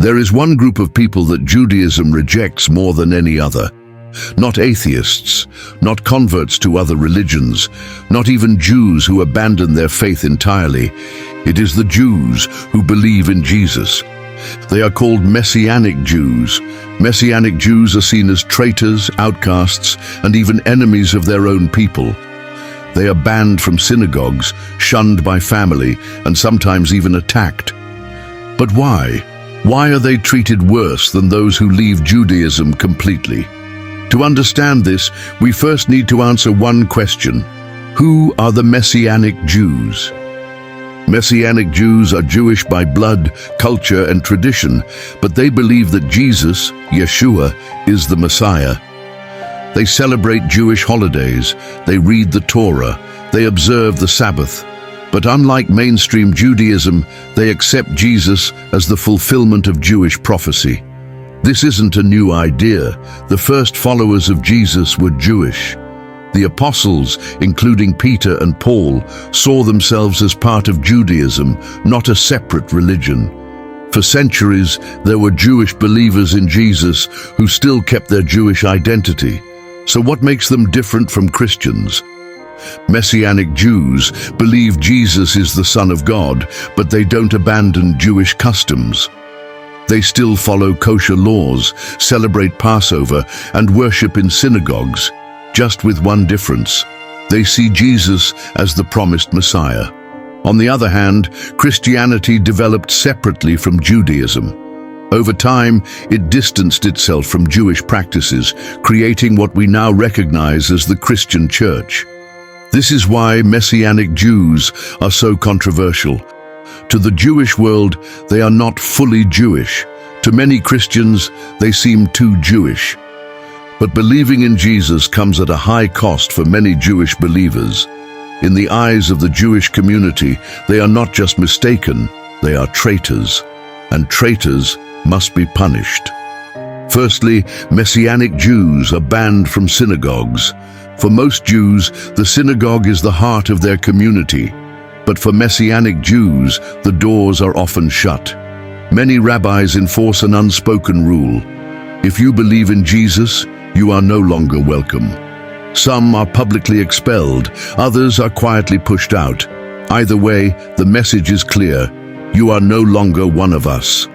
There is one group of people that Judaism rejects more than any other. Not atheists, not converts to other religions, not even Jews who abandon their faith entirely. It is the Jews who believe in Jesus. They are called Messianic Jews. Messianic Jews are seen as traitors, outcasts, and even enemies of their own people. They are banned from synagogues, shunned by family, and sometimes even attacked. But why? Why are they treated worse than those who leave Judaism completely? To understand this, we first need to answer one question. Who are the Messianic Jews? Messianic Jews are Jewish by blood, culture, and tradition, but they believe that Jesus, Yeshua, is the Messiah. They celebrate Jewish holidays, they read the Torah, they observe the Sabbath. But unlike mainstream Judaism, they accept Jesus as the fulfillment of Jewish prophecy. This isn't a new idea. The first followers of Jesus were Jewish. The apostles, including Peter and Paul, saw themselves as part of Judaism, not a separate religion. For centuries, there were Jewish believers in Jesus who still kept their Jewish identity. So what makes them different from Christians? Messianic Jews believe Jesus is the Son of God, but they don't abandon Jewish customs. They still follow kosher laws, celebrate Passover, and worship in synagogues, just with one difference. They see Jesus as the promised Messiah. On the other hand, Christianity developed separately from Judaism. Over time, it distanced itself from Jewish practices, creating what we now recognize as the Christian Church. This is why Messianic Jews are so controversial. To the Jewish world, they are not fully Jewish. To many Christians, they seem too Jewish. But believing in Jesus comes at a high cost for many Jewish believers. In the eyes of the Jewish community, they are not just mistaken, they are traitors. And traitors must be punished. Firstly, Messianic Jews are banned from synagogues. For most Jews, the synagogue is the heart of their community. But for Messianic Jews, the doors are often shut. Many rabbis enforce an unspoken rule. If you believe in Jesus, you are no longer welcome. Some are publicly expelled, others are quietly pushed out. Either way, the message is clear. You are no longer one of us.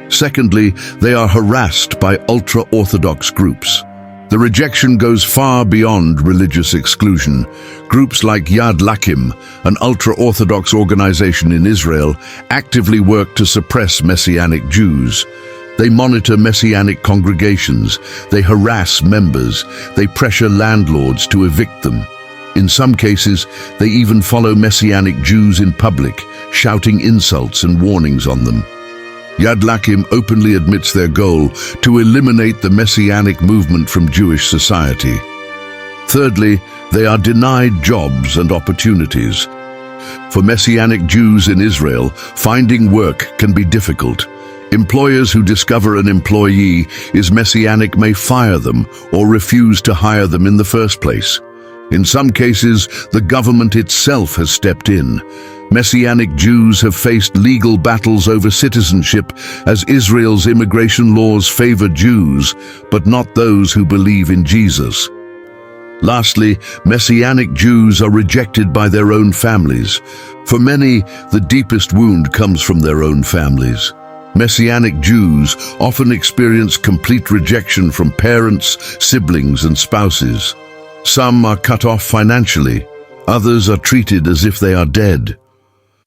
Secondly, they are harassed by ultra-Orthodox groups. The rejection goes far beyond religious exclusion. Groups like Yad Lakim, an ultra-Orthodox organization in Israel, actively work to suppress Messianic Jews. They monitor Messianic congregations, they harass members, they pressure landlords to evict them. In some cases, they even follow Messianic Jews in public, shouting insults and warnings on them. Yad Lakim openly admits their goal to eliminate the Messianic movement from Jewish society. Thirdly, they are denied jobs and opportunities. For Messianic Jews in Israel, finding work can be difficult. Employers who discover an employee is Messianic may fire them or refuse to hire them in the first place. In some cases, the government itself has stepped in. Messianic Jews have faced legal battles over citizenship as Israel's immigration laws favor Jews, but not those who believe in Jesus. Lastly, Messianic Jews are rejected by their own families. For many, the deepest wound comes from their own families. Messianic Jews often experience complete rejection from parents, siblings, and spouses. Some are cut off financially. Others are treated as if they are dead.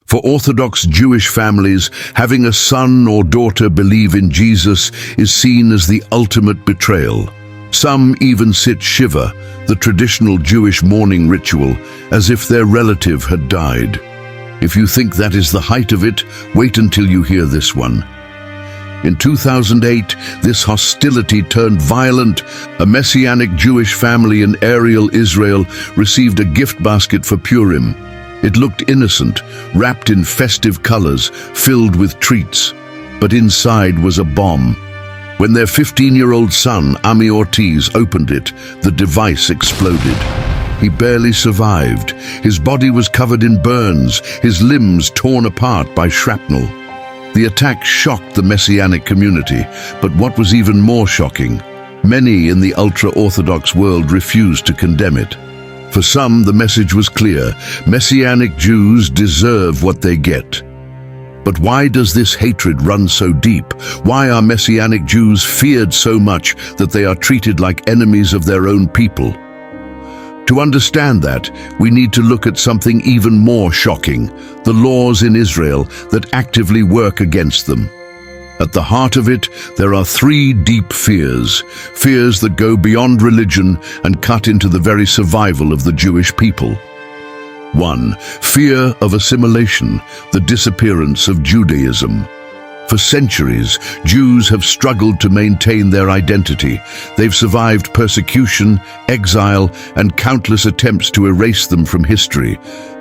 For Orthodox Jewish families, having a son or daughter believe in Jesus is seen as the ultimate betrayal. Some even sit Shiva, the traditional Jewish mourning ritual, as if their relative had died. If you think that is the height of it, wait until you hear this one. In 2008, this hostility turned violent. A Messianic Jewish family in Ariel, Israel, received a gift basket for Purim. It looked innocent, wrapped in festive colors, filled with treats. But inside was a bomb. When their 15-year-old son, Ami Ortiz, opened it, the device exploded. He barely survived. His body was covered in burns, his limbs torn apart by shrapnel. The attack shocked the Messianic community, but what was even more shocking, many in the ultra-Orthodox world refused to condemn it. For some, the message was clear: Messianic Jews deserve what they get. But why does this hatred run so deep? Why are Messianic Jews feared so much that they are treated like enemies of their own people? To understand that, we need to look at something even more shocking: the laws in Israel that actively work against them. At the heart of it, there are three deep fears that go beyond religion and cut into the very survival of the Jewish people. 1. Fear of assimilation, the disappearance of Judaism. For centuries, Jews have struggled to maintain their identity. They've survived persecution, exile, and countless attempts to erase them from history.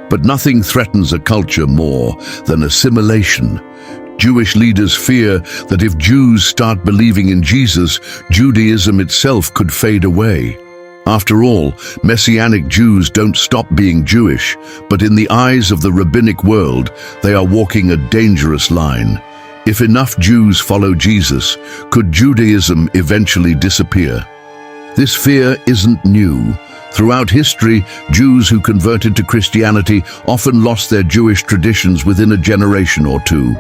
But nothing threatens a culture more than assimilation. Jewish leaders fear that if Jews start believing in Jesus, Judaism itself could fade away. After all, Messianic Jews don't stop being Jewish, but in the eyes of the rabbinic world, they are walking a dangerous line. If enough Jews follow Jesus, could Judaism eventually disappear? This fear isn't new. Throughout history, Jews who converted to Christianity often lost their Jewish traditions within a generation or two.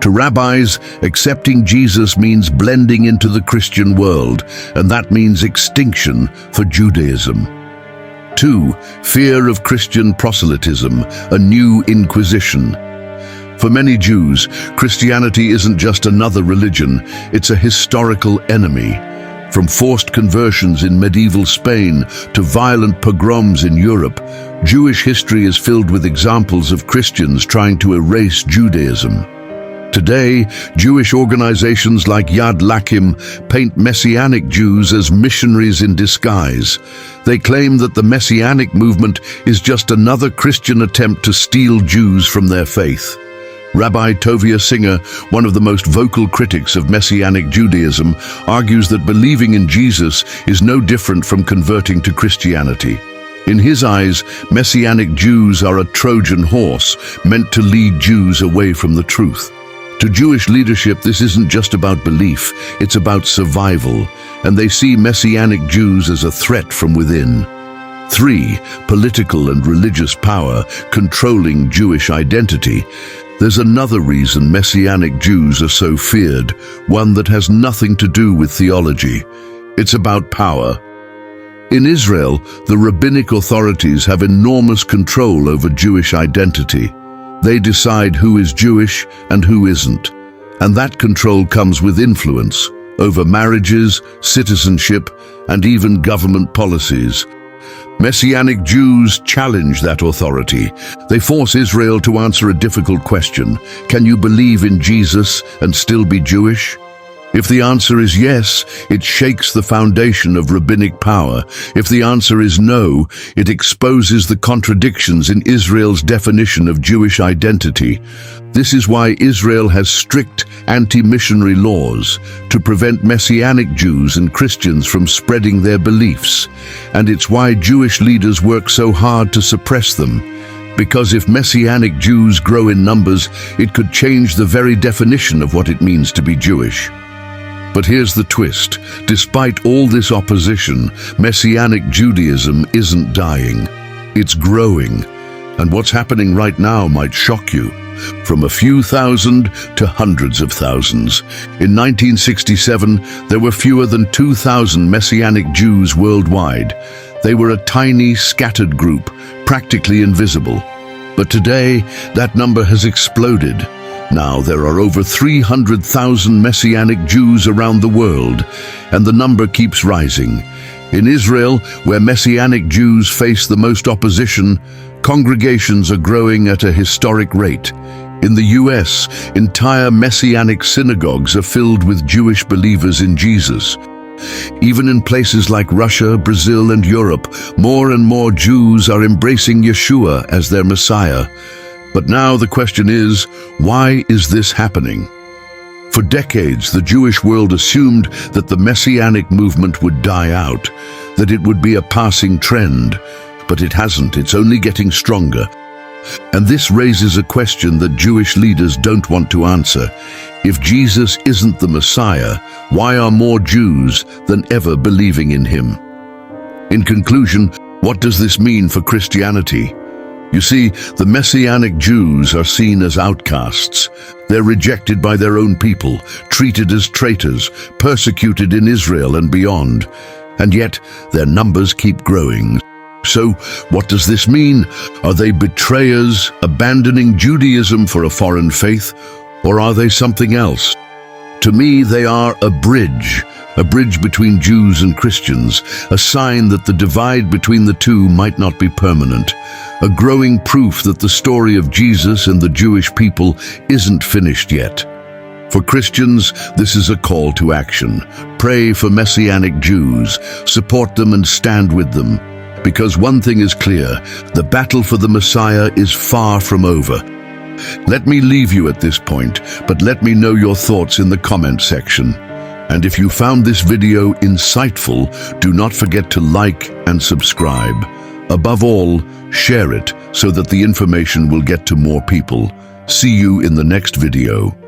To rabbis, accepting Jesus means blending into the Christian world, and that means extinction for Judaism. 2. Fear of Christian proselytism, a new inquisition. For many Jews, Christianity isn't just another religion, it's a historical enemy. From forced conversions in medieval Spain to violent pogroms in Europe, Jewish history is filled with examples of Christians trying to erase Judaism. Today, Jewish organizations like Yad Lakim paint Messianic Jews as missionaries in disguise. They claim that the Messianic movement is just another Christian attempt to steal Jews from their faith. Rabbi Tovia Singer, one of the most vocal critics of Messianic Judaism, argues that believing in Jesus is no different from converting to Christianity. In his eyes, Messianic Jews are a Trojan horse meant to lead Jews away from the truth. To Jewish leadership, this isn't just about belief, it's about survival, and they see Messianic Jews as a threat from within. 3. Political and religious power controlling Jewish identity. There's another reason Messianic Jews are so feared, one that has nothing to do with theology. It's about power. In Israel, the rabbinic authorities have enormous control over Jewish identity. They decide who is Jewish and who isn't. And that control comes with influence over marriages, citizenship, and even government policies. Messianic Jews challenge that authority. They force Israel to answer a difficult question: can you believe in Jesus and still be Jewish? If the answer is yes, it shakes the foundation of rabbinic power. If the answer is no, it exposes the contradictions in Israel's definition of Jewish identity. This is why Israel has strict anti-missionary laws to prevent Messianic Jews and Christians from spreading their beliefs. And it's why Jewish leaders work so hard to suppress them. Because if Messianic Jews grow in numbers, it could change the very definition of what it means to be Jewish. But here's the twist. Despite all this opposition, Messianic Judaism isn't dying. It's growing. And what's happening right now might shock you. From a few thousand to hundreds of thousands. In 1967, there were fewer than 2,000 Messianic Jews worldwide. They were a tiny, scattered group, practically invisible. But today, that number has exploded. Now there are over 300,000 Messianic Jews around the world, and the number keeps rising. In Israel, where Messianic Jews face the most opposition, congregations are growing at a historic rate. In the US, entire Messianic synagogues are filled with Jewish believers in Jesus. Even in places like Russia, Brazil, and Europe, more and more Jews are embracing Yeshua as their Messiah. But now the question is, why is this happening? For decades, the Jewish world assumed that the Messianic movement would die out, that it would be a passing trend. But it hasn't, it's only getting stronger. And this raises a question that Jewish leaders don't want to answer. If Jesus isn't the Messiah, why are more Jews than ever believing in him? In conclusion, what does this mean for Christianity? You see, the Messianic Jews are seen as outcasts. They're rejected by their own people, treated as traitors, persecuted in Israel and beyond. And yet, their numbers keep growing. So, what does this mean? Are they betrayers, abandoning Judaism for a foreign faith? Or are they something else? To me, they are a bridge between Jews and Christians, a sign that the divide between the two might not be permanent, a growing proof that the story of Jesus and the Jewish people isn't finished yet. For Christians, this is a call to action. Pray for Messianic Jews, support them and stand with them. Because one thing is clear, the battle for the Messiah is far from over. Let me leave you at this point, but let me know your thoughts in the comment section. And if you found this video insightful, do not forget to like and subscribe. Above all, share it so that the information will get to more people. See you in the next video.